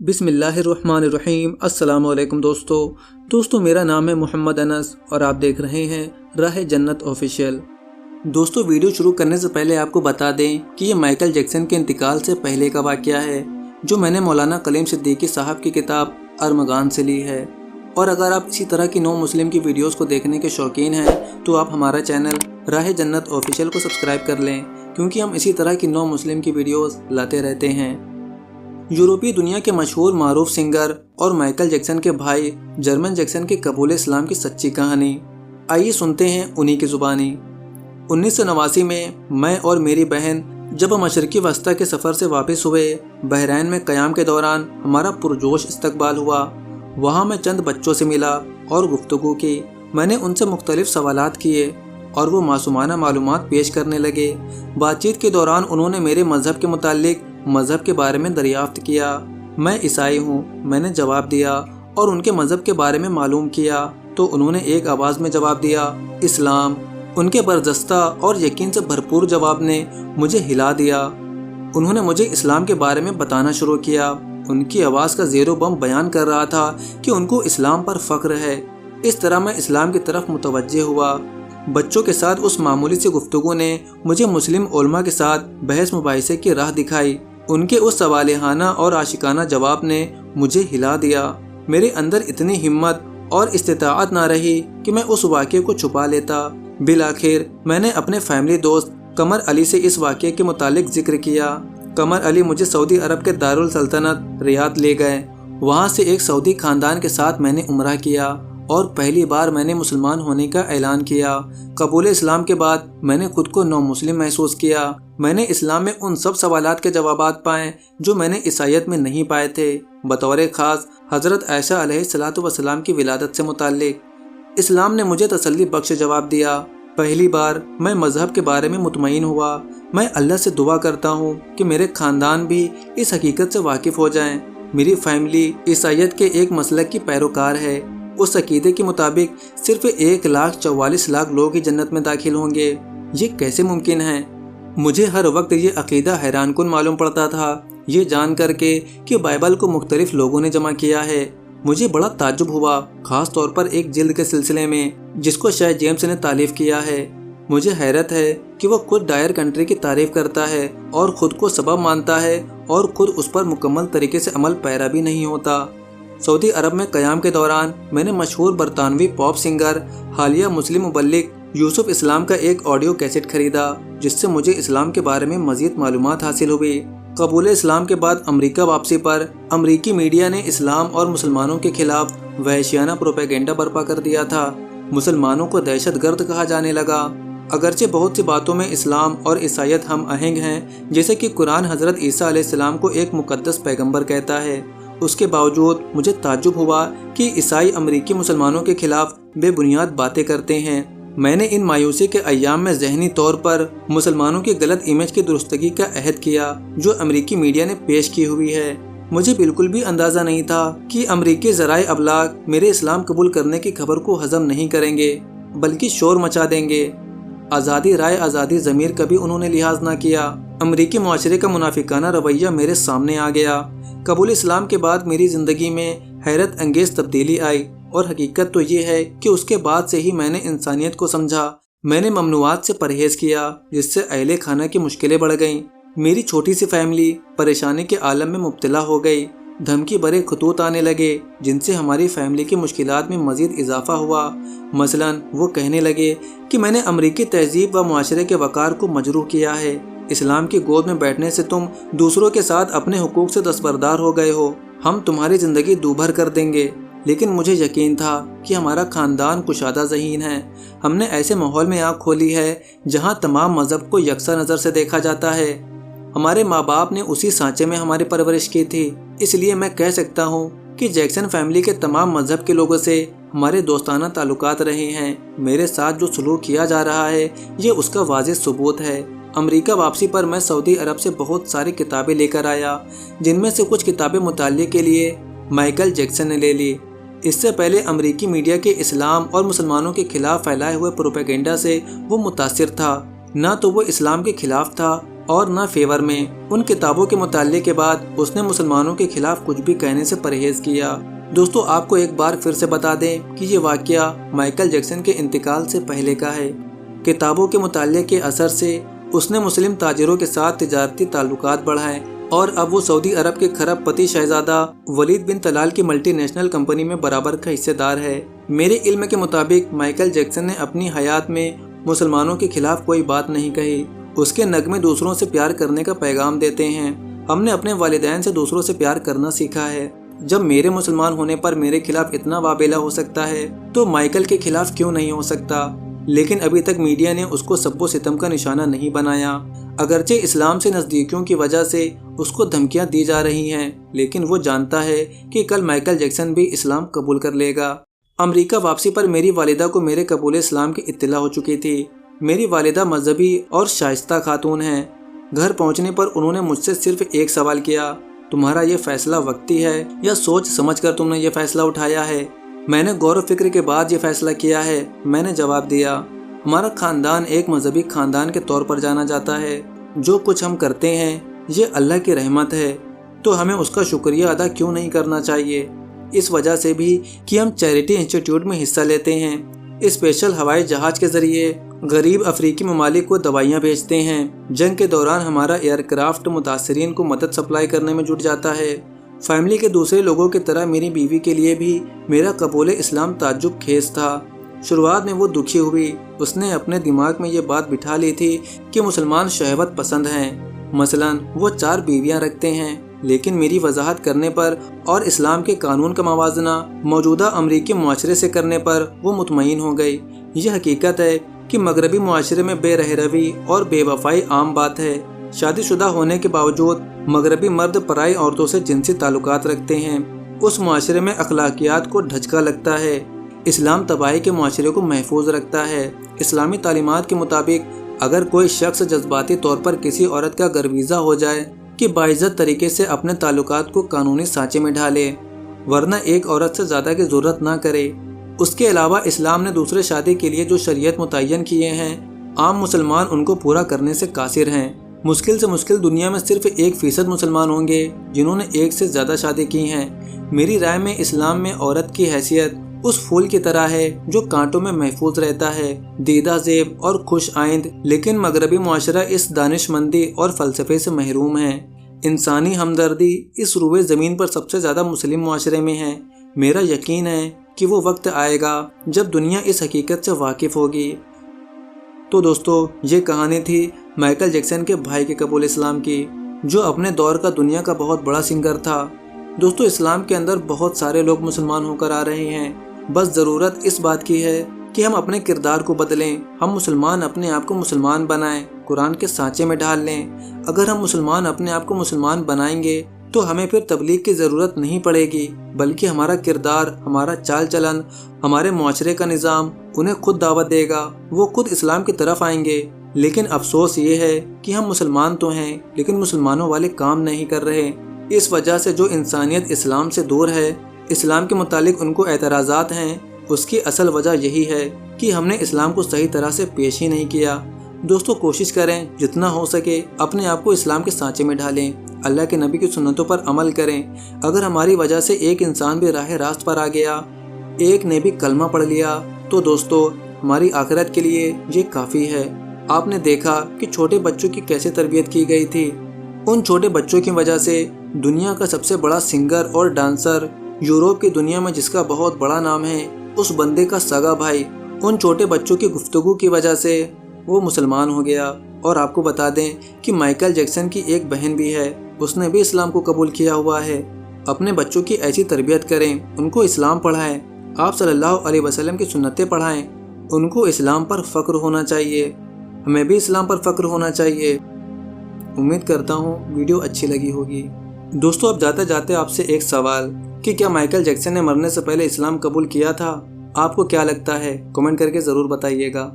بسم اللہ الرحمن الرحیم۔ السلام علیکم دوستو میرا نام ہے محمد انس اور آپ دیکھ رہے ہیں راہ جنت آفیشیل۔ دوستو ویڈیو شروع کرنے سے پہلے آپ کو بتا دیں کہ یہ مائیکل جیکسن کے انتقال سے پہلے کا واقعہ ہے جو میں نے مولانا کلیم صدیقی صاحب کی کتاب ارمغان سے لی ہے۔ اور اگر آپ اسی طرح کی نو مسلم کی ویڈیوز کو دیکھنے کے شوقین ہیں تو آپ ہمارا چینل راہ جنت آفیشیل کو سبسکرائب کر لیں، کیونکہ ہم اسی طرح کی نو مسلم کی ویڈیوز لاتے رہتے ہیں۔ یورپی دنیا کے مشہور معروف سنگر اور مائیکل جیکسن کے بھائی جرمن جیکسن کے قبول اسلام کی سچی کہانی، آئیے سنتے ہیں انہی کی زبانی۔ 1989 میں اور میری بہن جب مشرقی وسطی کے سفر سے واپس ہوئے، بحرین میں قیام کے دوران ہمارا پرجوش استقبال ہوا۔ وہاں میں چند بچوں سے ملا اور گفتگو کی۔ میں نے ان سے مختلف سوالات کیے اور وہ معصومانہ معلومات پیش کرنے لگے۔ بات چیت کے دوران انہوں نے میرے مذہب کے متعلق مذہب کے بارے میں دریافت کیا۔ میں عیسائی ہوں، میں نے جواب دیا اور ان کے مذہب کے بارے میں معلوم کیا تو انہوں نے ایک آواز میں جواب دیا، اسلام۔ ان کے برجستہ اور یقین سے بھرپور جواب نے مجھے ہلا دیا۔ انہوں نے مجھے اسلام کے بارے میں بتانا شروع کیا۔ ان کی آواز کا زیر و بم بیان کر رہا تھا کہ ان کو اسلام پر فخر ہے۔ اس طرح میں اسلام کی طرف متوجہ ہوا۔ بچوں کے ساتھ اس معمولی سی گفتگو نے مجھے مسلم علماء کے ساتھ بحث مباحثے کی راہ دکھائی۔ ان کے اس صالحانہ اور عاشقانہ جواب نے مجھے ہلا دیا۔ میرے اندر اتنی ہمت اور استطاعت نہ رہی کہ میں اس واقعے کو چھپا لیتا۔ بالآخر میں نے اپنے فیملی دوست قمر علی سے اس واقعے کے متعلق ذکر کیا۔ قمر علی مجھے سعودی عرب کے دارالسلطنت ریاض لے گئے۔ وہاں سے ایک سعودی خاندان کے ساتھ میں نے عمرہ کیا اور پہلی بار میں نے مسلمان ہونے کا اعلان کیا۔ قبول اسلام کے بعد میں نے خود کو نو مسلم محسوس کیا۔ میں نے اسلام میں ان سب سوالات کے جوابات پائے جو میں نے عیسائیت میں نہیں پائے تھے، بطور خاص حضرت عائشہ علیہ السلام کی ولادت سے متعلق۔ اسلام نے مجھے تسلی بخش جواب دیا۔ پہلی بار میں مذہب کے بارے میں مطمئن ہوا۔ میں اللہ سے دعا کرتا ہوں کہ میرے خاندان بھی اس حقیقت سے واقف ہو جائیں۔ میری فیملی عیسائیت کے ایک مسلک کی پیروکار ہے۔ اس عقیدے کے مطابق صرف 1,44,00,000 لوگ ہی جنت میں داخل ہوں گے۔ یہ کیسے ممکن ہے؟ مجھے ہر وقت یہ عقیدہ حیران کن معلوم پڑتا تھا، یہ جان کر کے کہ بائبل کو مختلف لوگوں نے جمع کیا ہے۔ مجھے بڑا تعجب ہوا، خاص طور پر ایک جلد کے سلسلے میں جس کو شاہ جیمس نے تالیف کیا ہے۔ مجھے حیرت ہے کہ وہ خود ڈائر کنٹری کی تعریف کرتا ہے اور خود کو سبب مانتا ہے اور خود اس پر مکمل طریقے سے عمل پیرا بھی نہیں ہوتا۔ سعودی عرب میں قیام کے دوران میں نے مشہور برطانوی پاپ سنگر حالیہ مسلم مبلغ یوسف اسلام کا ایک آڈیو کیسٹ خریدا، جس سے مجھے اسلام کے بارے میں مزید معلومات حاصل ہوئی۔ قبول اسلام کے بعد امریکہ واپسی پر امریکی میڈیا نے اسلام اور مسلمانوں کے خلاف وحشیانہ پروپیگنڈا برپا کر دیا تھا۔ مسلمانوں کو دہشت گرد کہا جانے لگا۔ اگرچہ بہت سی باتوں میں اسلام اور عیسائیت ہم آہنگ ہیں، جیسے کہ قرآن حضرت عیسیٰ علیہ السلام کو ایک مقدس پیغمبر کہتا ہے، اس کے باوجود مجھے تعجب ہوا کہ عیسائی امریکی مسلمانوں کے خلاف بے بنیاد باتیں کرتے ہیں۔ میں نے ان مایوسی کے ایام میں ذہنی طور پر مسلمانوں کی غلط امیج کی درستگی کا عہد کیا جو امریکی میڈیا نے پیش کی ہوئی ہے۔ مجھے بالکل بھی اندازہ نہیں تھا کہ امریکی ذرائع ابلاغ میرے اسلام قبول کرنے کی خبر کو ہضم نہیں کریں گے بلکہ شور مچا دیں گے۔ آزادی رائے، آزادی ضمیر کا بھی انہوں نے لحاظ نہ کیا۔ امریکی معاشرے کا منافقانہ رویہ میرے سامنے آ گیا۔ قبول اسلام کے بعد میری زندگی میں حیرت انگیز تبدیلی آئی، اور حقیقت تو یہ ہے کہ اس کے بعد سے ہی میں نے انسانیت کو سمجھا۔ میں نے ممنوعات سے پرہیز کیا جس سے اہل خانہ کی مشکلیں بڑھ گئیں۔ میری چھوٹی سی فیملی پریشانی کے عالم میں مبتلا ہو گئی۔ دھمکی بھرے خطوط آنے لگے جن سے ہماری فیملی کی مشکلات میں مزید اضافہ ہوا۔ مثلاً وہ کہنے لگے کہ میں نے امریکی تہذیب و معاشرے کے وقار کو مجروح کیا ہے۔ اسلام کی گود میں بیٹھنے سے تم دوسروں کے ساتھ اپنے حقوق سے دستبردار ہو گئے ہو، ہم تمہاری زندگی دوبھر کر دیں گے۔ لیکن مجھے یقین تھا کہ ہمارا خاندان کشادہ ذہین ہے۔ ہم نے ایسے ماحول میں آنکھ کھولی ہے جہاں تمام مذہب کو یکساں نظر سے دیکھا جاتا ہے۔ ہمارے ماں باپ نے اسی سانچے میں ہماری پرورش کی تھی، اس لیے میں کہہ سکتا ہوں کہ جیکسن فیملی کے تمام مذہب کے لوگوں سے ہمارے دوستانہ تعلقات رہے ہیں۔ میرے ساتھ جو سلوک کیا جا رہا ہے یہ اس کا واضح ثبوت ہے۔ امریکہ واپسی پر میں سعودی عرب سے بہت ساری کتابیں لے کر آیا، جن میں سے کچھ کتابیں مطالعے کے لیے مائیکل جیکسن نے لے لی۔ اس سے پہلے امریکی میڈیا کے اسلام اور مسلمانوں کے خلاف پھیلائے ہوئے پروپیگنڈا سے وہ متاثر تھا۔ نہ تو وہ اسلام کے خلاف تھا اور نہ فیور میں۔ ان کتابوں کے مطالعے کے بعد اس نے مسلمانوں کے خلاف کچھ بھی کہنے سے پرہیز کیا۔ دوستو آپ کو ایک بار پھر سے بتا دیں کہ یہ واقعہ مائیکل جیکسن کے انتقال سے پہلے کا ہے۔ کتابوں کے مطالعے کے اثر سے اس نے مسلم تاجروں کے ساتھ تجارتی تعلقات بڑھائے اور اب وہ سعودی عرب کے کھرب پتی شہزادہ ولید بن طلال کی ملٹی نیشنل کمپنی میں برابر کا حصہ دار ہے۔ میرے علم کے مطابق مائیکل جیکسن نے اپنی حیات میں مسلمانوں کے خلاف کوئی بات نہیں کہی۔ اس کے نغمے دوسروں سے پیار کرنے کا پیغام دیتے ہیں۔ ہم نے اپنے والدین سے دوسروں سے پیار کرنا سیکھا ہے۔ جب میرے مسلمان ہونے پر میرے خلاف اتنا وابیلا ہو سکتا ہے تو مائیکل کے خلاف کیوں نہیں ہو سکتا؟ لیکن ابھی تک میڈیا نے اس کو سب و ستم کا نشانہ نہیں بنایا۔ اگرچہ اسلام سے نزدیکیوں کی وجہ سے اس کو دھمکیاں دی جا رہی ہیں، لیکن وہ جانتا ہے کہ کل مائیکل جیکسن بھی اسلام قبول کر لے گا۔ امریکہ واپسی پر میری والدہ کو میرے قبول اسلام کی اطلاع ہو چکی تھی۔ میری والدہ مذہبی اور شائستہ خاتون ہیں۔ گھر پہنچنے پر انہوں نے مجھ سے صرف ایک سوال کیا، تمہارا یہ فیصلہ وقتی ہے یا سوچ سمجھ کر تم نے یہ فیصلہ اٹھایا ہے؟ میں نے غور و فکر کے بعد یہ فیصلہ کیا ہے، میں نے جواب دیا۔ ہمارا خاندان ایک مذہبی خاندان کے طور پر جانا جاتا ہے۔ جو کچھ ہم کرتے ہیں یہ اللہ کی رحمت ہے، تو ہمیں اس کا شکریہ ادا کیوں نہیں کرنا چاہیے؟ اس وجہ سے بھی کہ ہم چیریٹی انسٹیٹیوٹ میں حصہ لیتے ہیں، اسپیشل ہوائی جہاز کے ذریعے غریب افریقی ممالک کو دوائیاں بھیجتے ہیں۔ جنگ کے دوران ہمارا ایئر کرافٹ متاثرین کو مدد سپلائی کرنے میں جٹ جاتا ہے۔ فیملی کے دوسرے لوگوں کی طرح میری بیوی کے لیے بھی میرا قبول اسلام تعجب خیز تھا۔ شروعات میں وہ دکھی ہوئی۔ اس نے اپنے دماغ میں یہ بات بٹھا لی تھی کہ مسلمان شہوت پسند ہیں، مثلاً وہ 4 بیویاں رکھتے ہیں، لیکن میری وضاحت کرنے پر اور اسلام کے قانون کا موازنہ موجودہ امریکی معاشرے سے کرنے پر وہ مطمئن ہو گئی۔ یہ حقیقت ہے کہ مغربی معاشرے میں بے رحروی اور بے وفائی عام بات ہے۔ شادی شدہ ہونے کے باوجود مغربی مرد پرائی عورتوں سے جنسی تعلقات رکھتے ہیں۔ اس معاشرے میں اخلاقیات کو دھچکا لگتا ہے۔ اسلام تباہی کے معاشرے کو محفوظ رکھتا ہے۔ اسلامی تعلیمات کے مطابق اگر کوئی شخص جذباتی طور پر کسی عورت کا گرویزہ ہو جائے کہ باعزت طریقے سے اپنے تعلقات کو قانونی سانچے میں ڈھالے، ورنہ ایک عورت سے زیادہ کی ضرورت نہ کرے۔ اس کے علاوہ اسلام نے دوسرے شادی کے لیے جو شریعت متعین کیے ہیں، عام مسلمان ان کو پورا کرنے سے قاصر ہیں۔ مشکل سے مشکل دنیا میں صرف 1% مسلمان ہوں گے جنہوں نے 1 سے زیادہ شادی کی ہیں۔ میری رائے میں اسلام میں عورت کی حیثیت اس پھول کی طرح ہے جو کانٹوں میں محفوظ رہتا ہے، دیدہ زیب اور خوش آئند، لیکن مغربی معاشرہ اس دانش مندی اور فلسفے سے محروم ہے۔ انسانی ہمدردی اس روئے زمین پر سب سے زیادہ مسلم معاشرے میں ہے۔ میرا یقین ہے کہ وہ وقت آئے گا جب دنیا اس حقیقت سے واقف ہوگی۔ تو دوستو یہ کہانی تھی مائیکل جیکسن کے بھائی کے قبول اسلام کی، جو اپنے دور کا دنیا کا بہت بڑا سنگر تھا۔ دوستو اسلام کے اندر بہت سارے لوگ مسلمان ہو کر آ رہے ہیں، بس ضرورت اس بات کی ہے کہ ہم اپنے کردار کو بدلیں۔ ہم مسلمان اپنے آپ کو مسلمان بنائیں، قرآن کے سانچے میں ڈھال لیں۔ اگر ہم مسلمان اپنے آپ کو مسلمان بنائیں گے تو ہمیں پھر تبلیغ کی ضرورت نہیں پڑے گی، بلکہ ہمارا کردار، ہمارا چال چلن، ہمارے معاشرے کا نظام انہیں خود دعوت دے گا، وہ خود اسلام کی طرف آئیں گے۔ لیکن افسوس یہ ہے کہ ہم مسلمان تو ہیں لیکن مسلمانوں والے کام نہیں کر رہے۔ اس وجہ سے جو انسانیت اسلام سے دور ہے، اسلام کے متعلق ان کو اعتراضات ہیں، اس کی اصل وجہ یہی ہے کہ ہم نے اسلام کو صحیح طرح سے پیش ہی نہیں کیا۔ دوستو کوشش کریں جتنا ہو سکے اپنے آپ کو اسلام کے سانچے میں ڈھالیں، اللہ کے نبی کی سنتوں پر عمل کریں۔ اگر ہماری وجہ سے ایک انسان بھی راہ راست پر آ گیا، ایک نے بھی کلمہ پڑھ لیا، تو دوستو ہماری آخرت کے لیے یہ کافی ہے۔ آپ نے دیکھا کہ چھوٹے بچوں کی کیسے تربیت کی گئی تھی۔ ان چھوٹے بچوں کی وجہ سے دنیا کا سب سے بڑا سنگر اور ڈانسر، یورپ کی دنیا میں جس کا بہت بڑا نام ہے، اس بندے کا سگا بھائی ان چھوٹے بچوں کی گفتگو کی وجہ سے وہ مسلمان ہو گیا۔ اور آپ کو بتا دیں کہ مائیکل جیکسن کی ایک بہن بھی ہے، اس نے بھی اسلام کو قبول کیا ہوا ہے۔ اپنے بچوں کی ایسی تربیت کریں، ان کو اسلام پڑھائیں، آپ صلی اللہ علیہ وسلم کی سنتیں پڑھائیں، ان کو اسلام پر فخر ہونا چاہیے، ہمیں بھی اسلام پر فخر ہونا چاہیے۔ امید کرتا ہوں ویڈیو اچھی لگی ہوگی۔ دوستو اب جاتے جاتے آپ سے ایک سوال کہ کیا مائیکل جیکسن نے مرنے سے پہلے اسلام قبول کیا تھا؟ آپ کو کیا لگتا ہے؟ کمنٹ کر کے ضرور بتائیے گا۔